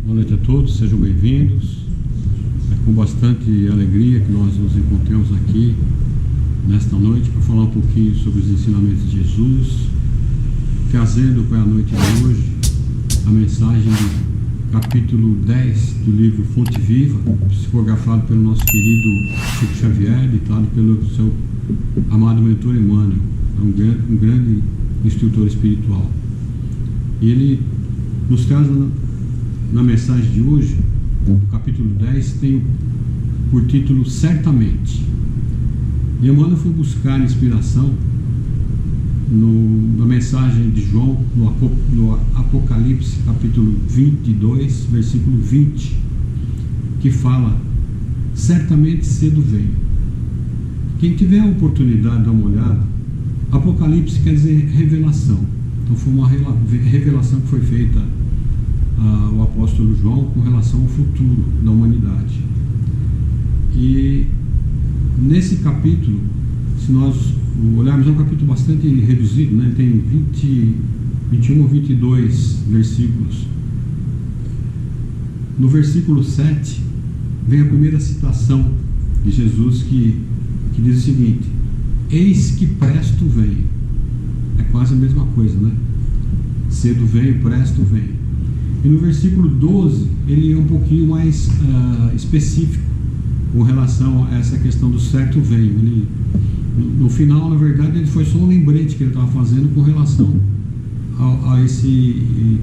Boa noite a todos, sejam bem-vindos. É com bastante alegria que nós nos encontramos aqui nesta noite para falar um pouquinho sobre os ensinamentos de Jesus, trazendo para a noite de hoje a mensagem do capítulo 10 do livro Fonte Viva, psicografado pelo nosso querido Chico Xavier, ditado pelo seu amado mentor Emmanuel, um grande instrutor espiritual. E ele nos traz na mensagem de hoje, no capítulo 10, tem por título Certamente. E Emmanuel foi buscar inspiração na mensagem de João, no Apocalipse, capítulo 22, versículo 20, que fala: certamente cedo venho. Quem tiver a oportunidade de dar uma olhada, Apocalipse quer dizer revelação. Então foi uma revelação que foi feita ao apóstolo João com relação ao futuro da humanidade. E nesse capítulo, se nós olharmos, é um capítulo bastante reduzido, né? Tem 21 ou 22 versículos. No versículo 7 vem a primeira citação de Jesus que diz o seguinte: eis que presto venho. É quase a mesma coisa, né? Cedo venho, presto venho. E no versículo 12 ele é um pouquinho mais específico com relação a essa questão do certo venho. Ele, no final, na verdade, ele foi só um lembrete que ele estava fazendo com relação a esse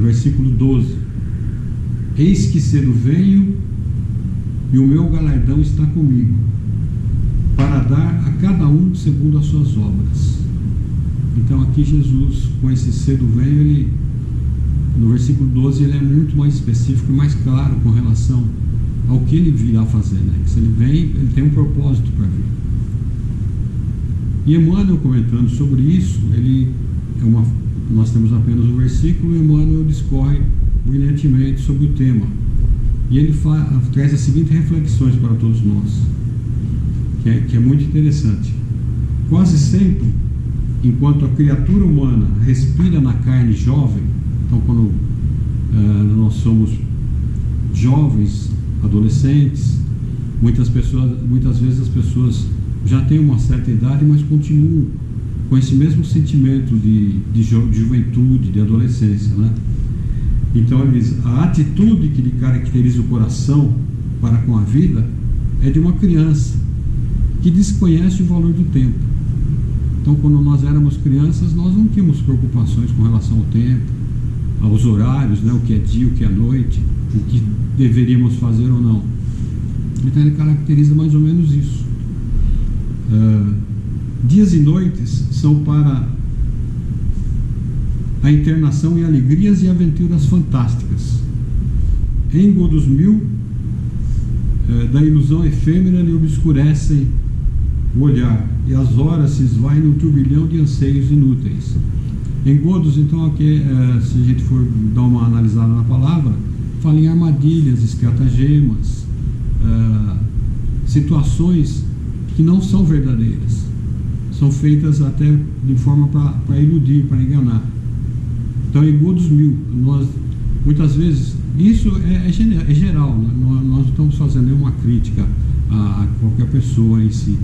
versículo 12. Eis que cedo venho e o meu galardão está comigo, para dar a cada um segundo as suas obras. Então aqui Jesus, com esse cedo venho, no versículo 12, ele é muito mais específico e mais claro com relação ao que ele virá fazer, né? Que se ele vem, ele tem um propósito para vir. E Emmanuel, comentando sobre isso, nós temos apenas um versículo, e Emmanuel discorre brilhantemente sobre o tema. E ele traz as seguintes reflexões para todos nós, que é muito interessante. Quase sempre, enquanto a criatura humana respira na carne jovem, então quando nós somos jovens, adolescentes, muitas vezes as pessoas já têm uma certa idade, mas continuam com esse mesmo sentimento de juventude, de adolescência, né? Então ele diz: a atitude que lhe caracteriza o coração para com a vida é de uma criança que desconhece o valor do tempo. Então, quando nós éramos crianças, nós não tínhamos preocupações com relação ao tempo, aos horários, né? O que é dia, o que é noite, o que deveríamos fazer ou não. Então ele caracteriza mais ou menos isso. Dias e noites são para a internação em alegrias e aventuras fantásticas. Engodos mil da ilusão efêmera lhe obscurecem o olhar, e as horas se esvaem num turbilhão de anseios inúteis. Engodos, então, aqui, se a gente for dar uma analisada na palavra, fala em armadilhas, estratagemas, situações que não são verdadeiras, são feitas até de forma para iludir, para enganar. Então, engodos mil. Nós, muitas vezes, isso é geral, né? Nós não estamos fazendo nenhuma crítica a qualquer pessoa em si,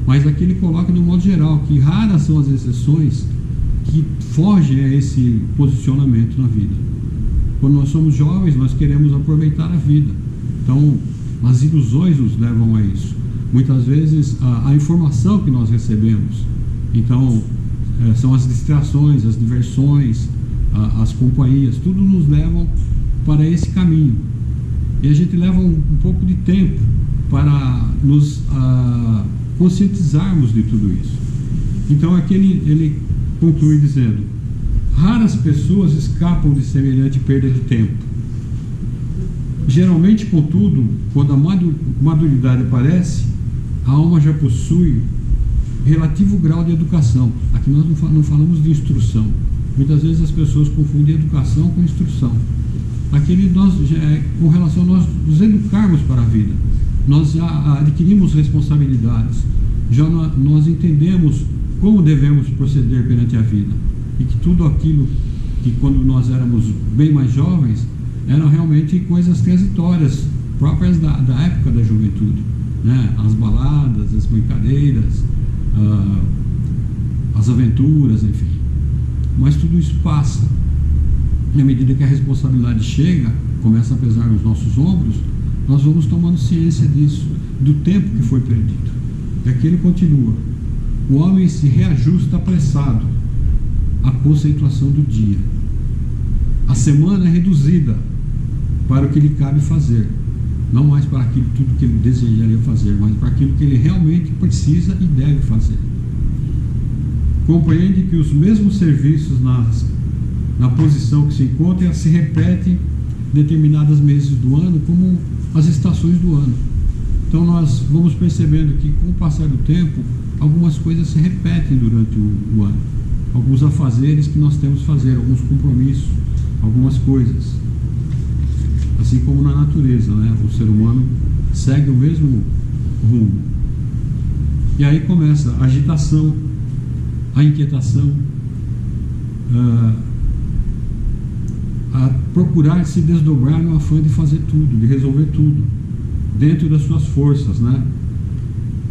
mas aqui ele coloca de um modo geral que raras são as exceções que fogem a esse posicionamento na vida. Quando nós somos jovens, nós queremos aproveitar a vida. Então, as ilusões nos levam a isso. Muitas vezes, a informação que nós recebemos. Então, são as distrações, as diversões, as companhias, tudo nos levam para esse caminho. E a gente leva um pouco de tempo para nos conscientizarmos de tudo isso. Então, aqui ele conclui dizendo: raras pessoas escapam de semelhante perda de tempo. Geralmente, contudo, quando a maturidade aparece, a alma já possui relativo grau de educação. Aqui nós não falamos de instrução. Muitas vezes as pessoas confundem educação com instrução. Aqui com relação a nós nos educarmos para a vida, nós já adquirimos responsabilidades, já nós entendemos como devemos proceder perante a vida, e que tudo aquilo que quando nós éramos bem mais jovens eram realmente coisas transitórias, próprias da época da juventude, né? As baladas, as brincadeiras, as aventuras, enfim. Mas tudo isso passa. E à medida que a responsabilidade chega, começa a pesar nos nossos ombros, nós vamos tomando ciência disso, do tempo que foi perdido. E aqui ele continua: o homem se reajusta apressado à conceituação do dia. A semana é reduzida para o que lhe cabe fazer, não mais para aquilo tudo que ele desejaria fazer, mas para aquilo que ele realmente precisa e deve fazer. Compreende que os mesmos serviços na posição que se encontra se repetem em determinados meses do ano, como as estações do ano. Então nós vamos percebendo que, com o passar do tempo, algumas coisas se repetem durante o ano, alguns afazeres que nós temos que fazer, alguns compromissos, algumas coisas, assim como na natureza, né? O ser humano segue o mesmo rumo. E aí começa a agitação, a inquietação, a procurar se desdobrar no afã de fazer tudo, de resolver tudo, dentro das suas forças, né?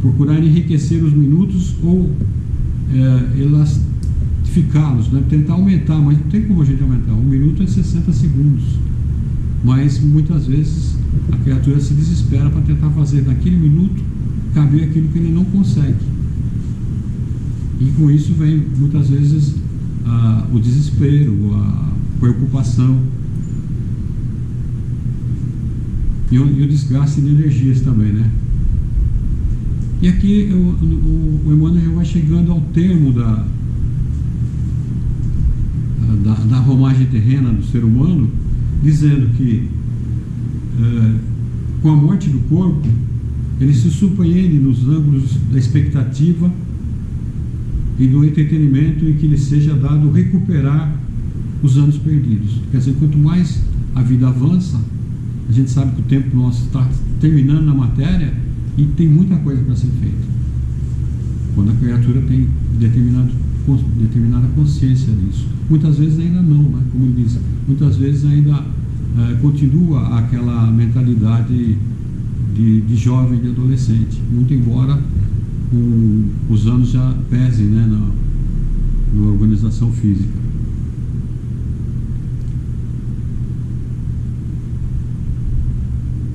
Procurar enriquecer os minutos ou elastificá-los, né? Tentar aumentar, mas não tem como a gente aumentar. Um minuto é 60 segundos. Mas muitas vezes a criatura se desespera para tentar fazer naquele minuto caber aquilo que ele não consegue. E com isso vem muitas vezes o desespero, a preocupação e o desgaste de energias também, né? E aqui o Emmanuel já vai chegando ao termo da romagem terrena do ser humano, dizendo que com a morte do corpo ele se surpreende nos ângulos da expectativa e do entretenimento em que lhe seja dado recuperar os anos perdidos. Quer dizer, quanto mais a vida avança, a gente sabe que o tempo nosso está terminando na matéria e tem muita coisa para ser feita. Quando a criatura tem determinada consciência disso. Muitas vezes ainda não, né? Como ele diz, muitas vezes ainda continua aquela mentalidade de jovem, de adolescente, muito embora os anos já pesem, né, na organização física.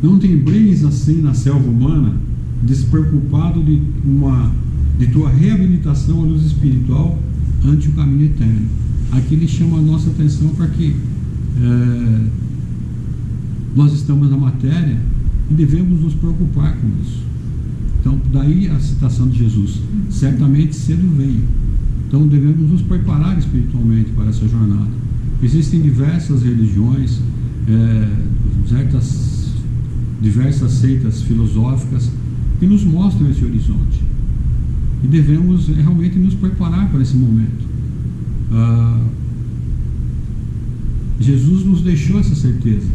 Não te embrenhes assim na selva humana, despreocupado de tua reabilitação à luz espiritual ante o caminho eterno. Aqui ele chama a nossa atenção para que nós estamos na matéria e devemos nos preocupar com isso. Então, daí a citação de Jesus: certamente cedo venho. Então, devemos nos preparar espiritualmente para essa jornada. Existem diversas religiões, diversas seitas filosóficas que nos mostram esse horizonte. E devemos realmente nos preparar para esse momento. Jesus nos deixou essa certeza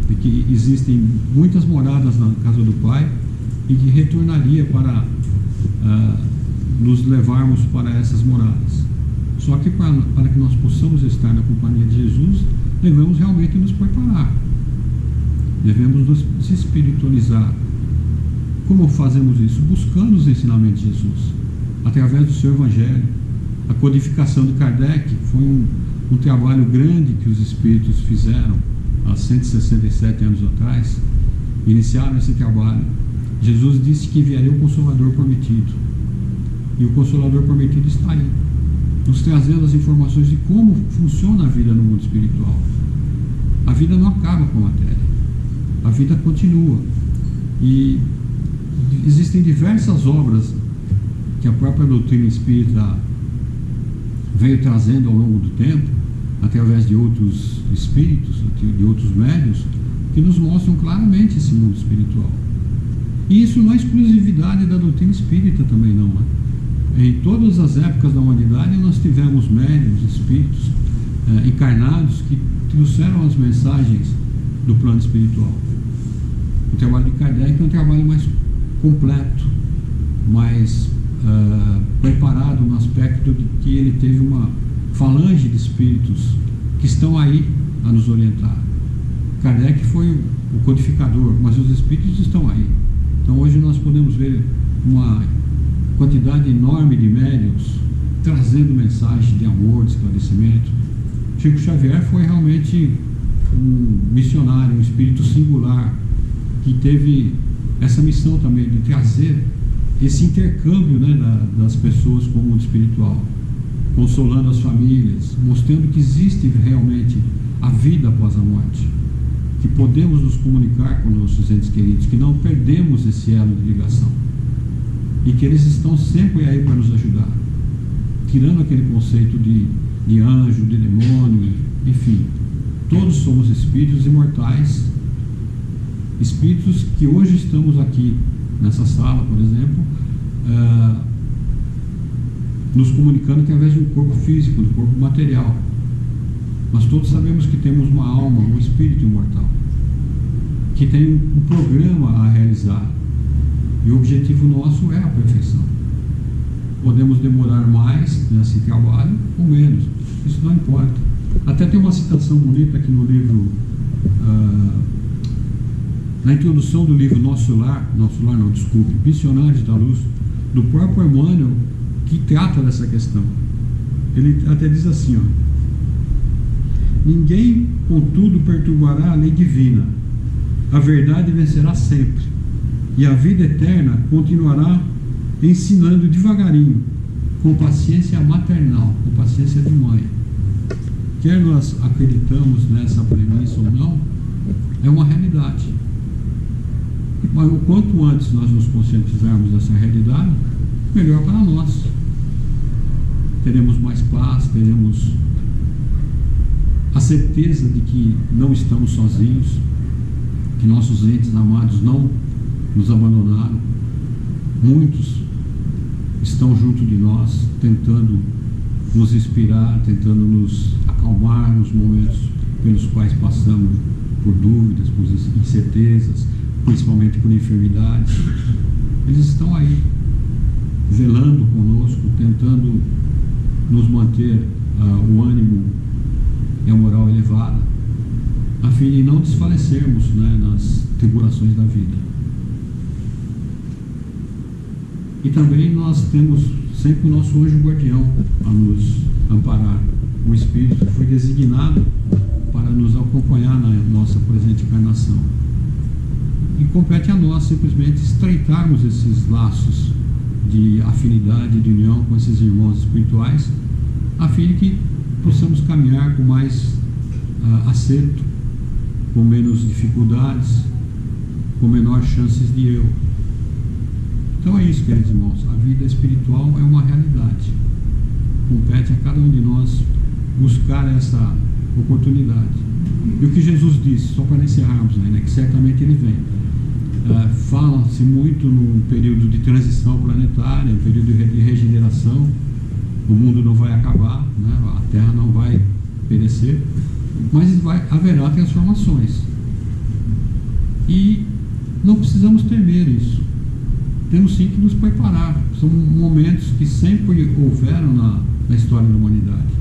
de que existem muitas moradas na casa do Pai e que retornaria para nos levarmos para essas moradas. Só que para que nós possamos estar na companhia de Jesus, devemos realmente nos preparar. Devemos nos espiritualizar. Como fazemos isso? Buscando os ensinamentos de Jesus, através do seu Evangelho. A codificação de Kardec foi um trabalho grande que os espíritos fizeram há 167 anos atrás. Iniciaram esse trabalho. Jesus disse que enviaria o Consolador prometido. E o Consolador prometido está aí, nos trazendo as informações de como funciona a vida no mundo espiritual. A vida não acaba com a matéria. A vida continua. E existem diversas obras que a própria doutrina espírita veio trazendo ao longo do tempo, através de outros espíritos, de outros médiuns, que nos mostram claramente esse mundo espiritual. E isso não é exclusividade da doutrina espírita também não, né? Em todas as épocas da humanidade nós tivemos médiuns, espíritos encarnados que trouxeram as mensagens do plano espiritual. O trabalho de Kardec é um trabalho mais completo, mais preparado no aspecto de que ele teve uma falange de espíritos que estão aí a nos orientar. Kardec foi o codificador, mas os espíritos estão aí. Então hoje nós podemos ver uma quantidade enorme de médiuns trazendo mensagem de amor, de esclarecimento. Chico Xavier foi realmente um missionário, um espírito singular, que teve essa missão também de trazer esse intercâmbio, né, das pessoas com o mundo espiritual, consolando as famílias, mostrando que existe realmente a vida após a morte, que podemos nos comunicar com nossos entes queridos, que não perdemos esse elo de ligação e que eles estão sempre aí para nos ajudar, tirando aquele conceito de anjo, de demônio, enfim, todos somos espíritos imortais, espíritos que hoje estamos aqui nessa sala, por exemplo, nos comunicando através de um corpo físico, do corpo material, mas todos sabemos que temos uma alma, um espírito imortal, que tem um programa a realizar, e o objetivo nosso é a perfeição. Podemos demorar mais nesse trabalho ou menos, isso não importa. Até tem uma citação bonita aqui no livro, na introdução do livro Nosso Lar não, desculpe, Missionários da Luz, do próprio Emmanuel, que trata dessa questão. Ele até diz assim, ó: ninguém, contudo, perturbará a lei divina. A verdade vencerá sempre, e a vida eterna continuará ensinando devagarinho, com paciência maternal, com paciência de mãe. Quer nós acreditamos nessa premissa ou não, é uma realidade. Mas o quanto antes nós nos conscientizarmos dessa realidade, melhor para nós. Teremos mais paz, teremos a certeza de que não estamos sozinhos, que nossos entes amados não nos abandonaram. Muitos estão junto de nós, tentando nos inspirar, tentando nos acalmar nos momentos pelos quais passamos por dúvidas, por incertezas, principalmente por enfermidades. Eles estão aí, velando conosco, tentando nos manter o ânimo e a moral elevada, a fim de não desfalecermos, né, nas tribulações da vida. E também nós temos sempre o nosso anjo guardião a nos amparar, o Espírito que foi designado para nos acompanhar na nossa presente encarnação. E compete a nós simplesmente estreitarmos esses laços de afinidade, de união com esses irmãos espirituais, a fim de que possamos caminhar com mais acerto, com menos dificuldades, com menores chances de erro. Então é isso, queridos irmãos, a vida espiritual é uma realidade. Compete a cada um de nós buscar essa oportunidade. E o que Jesus disse, só para encerrarmos, né, que certamente ele vem. Fala-se muito num período de transição planetária, um período de regeneração. O mundo não vai acabar, né? A Terra não vai perecer, mas haverá transformações. E não precisamos temer isso. Temos sim que nos preparar. São momentos que sempre houveram na história da humanidade.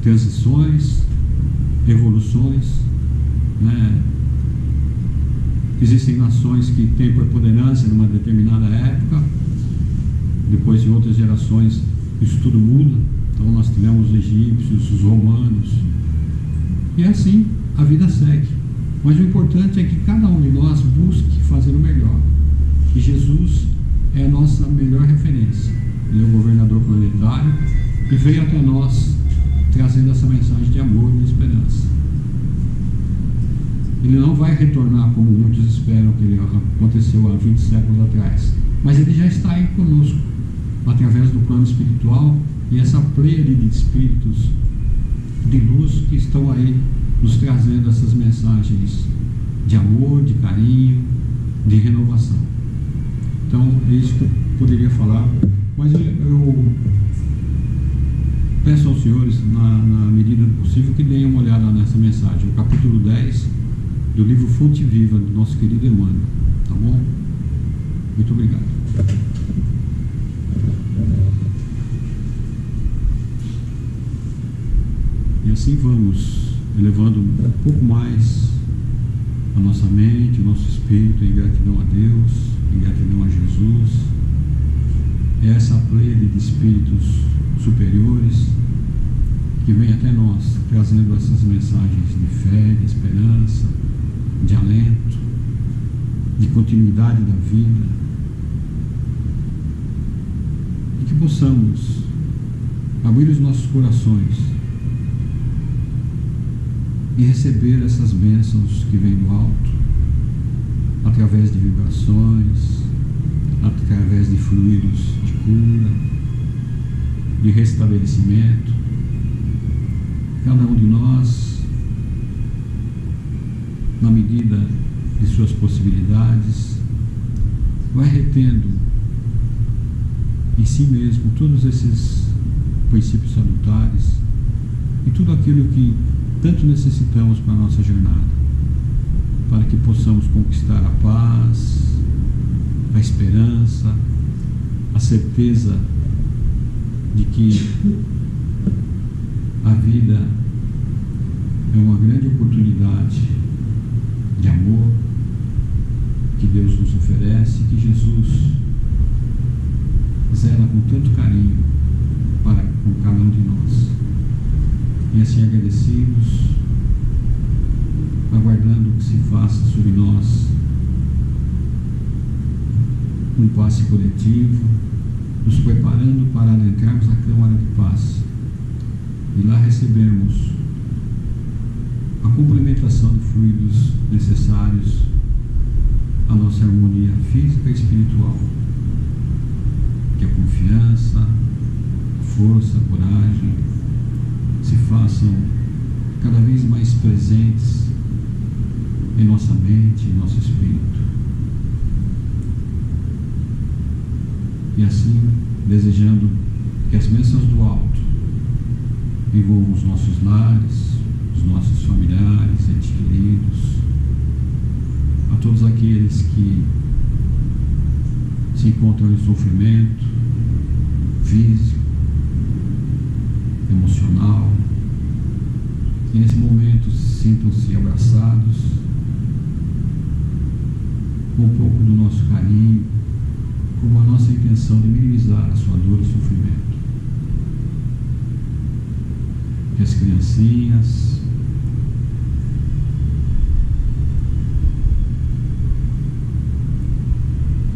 Transições, evoluções, né? Existem nações que têm preponderância numa determinada época, depois de outras gerações isso tudo muda. Então nós tivemos os egípcios, os romanos, e assim a vida segue. Mas o importante é que cada um de nós busque fazer o melhor. E Jesus é a nossa melhor referência. Ele é o governador planetário e veio até nós trazendo essa mensagem de amor e de esperança. Ele não vai retornar como muitos esperam que ele aconteceu há 20 séculos atrás, mas ele já está aí conosco, através do plano espiritual e essa pleiade de espíritos de luz que estão aí nos trazendo essas mensagens de amor, de carinho, de renovação. Então é isso que eu poderia falar, mas eu peço aos senhores, na medida do possível, que deem uma olhada nessa mensagem, o capítulo 10 do livro Fonte Viva, do nosso querido Emmanuel. Tá bom? Muito obrigado. E assim vamos elevando um pouco mais a nossa mente, o nosso espírito em gratidão a Deus, em gratidão a Jesus. É essa pleiade de espíritos superiores que vem até nós, trazendo essas mensagens de fé, de esperança, de alento, de continuidade da vida, e que possamos abrir os nossos corações e receber essas bênçãos que vêm do alto, através de vibrações, através de fluidos de cura, de restabelecimento. Cada um de nós, na medida de suas possibilidades, vai retendo em si mesmo todos esses princípios salutares e tudo aquilo que tanto necessitamos para a nossa jornada, para que possamos conquistar a paz, a esperança, a certeza de que a vida é uma grande oportunidade de amor que Deus nos oferece, que Jesus zela com tanto carinho para com cada um de nós. E assim agradecidos, aguardando que se faça sobre nós um passe coletivo, nos preparando para adentrarmos a Câmara de Paz e lá recebermos a complementação de fluidos necessários à nossa harmonia física e espiritual, que a confiança, a força, a coragem se façam cada vez mais presentes em nossa mente, em nosso espírito. E assim, desejando que as bênçãos do alto envolvam os nossos lares, os nossos familiares, entes queridos, a todos aqueles que se encontram em sofrimento físico, emocional, e nesse momento sintam-se abraçados com um pouco do nosso carinho, com a nossa intenção de minimizar a sua dor e sofrimento. Que as criancinhas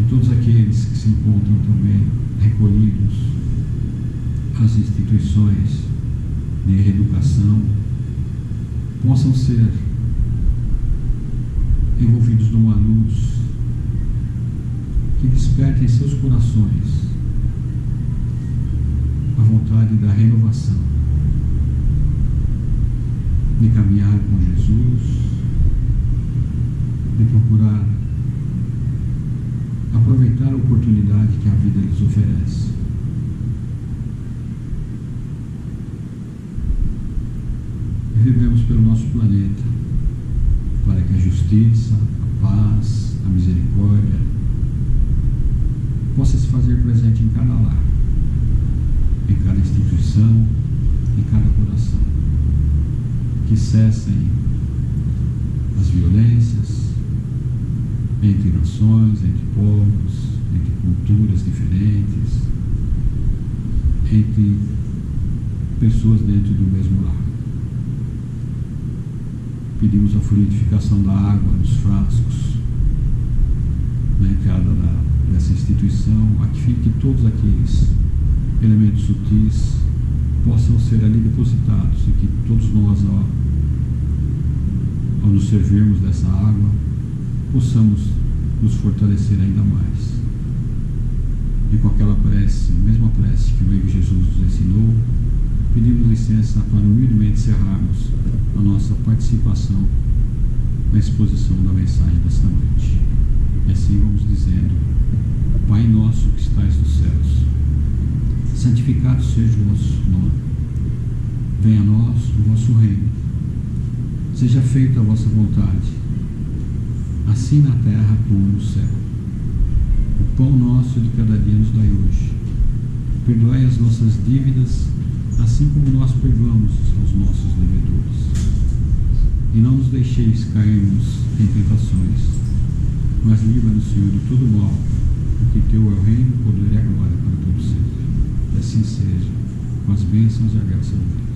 e todos aqueles que se encontram também recolhidos às instituições de reeducação possam ser envolvidos numa luz que desperte em seus corações a vontade da renovação, de caminhar com Jesus, de procurar aproveitar a oportunidade que a vida lhes oferece. E vivemos pelo nosso planeta, para que a justiça, a paz, a misericórdia possa se fazer presente em cada lar, em cada instituição, em cada coração. Que cessem as violências entre nações, entre povos, entre culturas diferentes, entre pessoas dentro do mesmo lar. Pedimos a fluidificação da água nos frascos na entrada dessa instituição, a fim que todos aqueles elementos sutis possam ser ali depositados e que todos nós, ao nos servirmos dessa água, possamos nos fortalecer ainda mais. E com aquela prece, mesma prece que o amigo Jesus nos ensinou, pedimos licença para humildemente encerrarmos a nossa participação na exposição da mensagem desta noite. E assim vamos dizendo: Pai nosso que estais nos céus, santificado seja o vosso nome. Venha a nós o vosso reino. Seja feita a vossa vontade, assim na terra como no céu. O pão nosso de cada dia nos dai hoje. Perdoai as nossas dívidas, assim como nós perdoamos aos nossos devedores. e não nos deixeis cairmos em tentações, mas livra-nos, Senhor, de todo mal, porque Teu é o reino, o poder e a glória para todos sempre. E assim seja, com as bênçãos e a graça de Deus.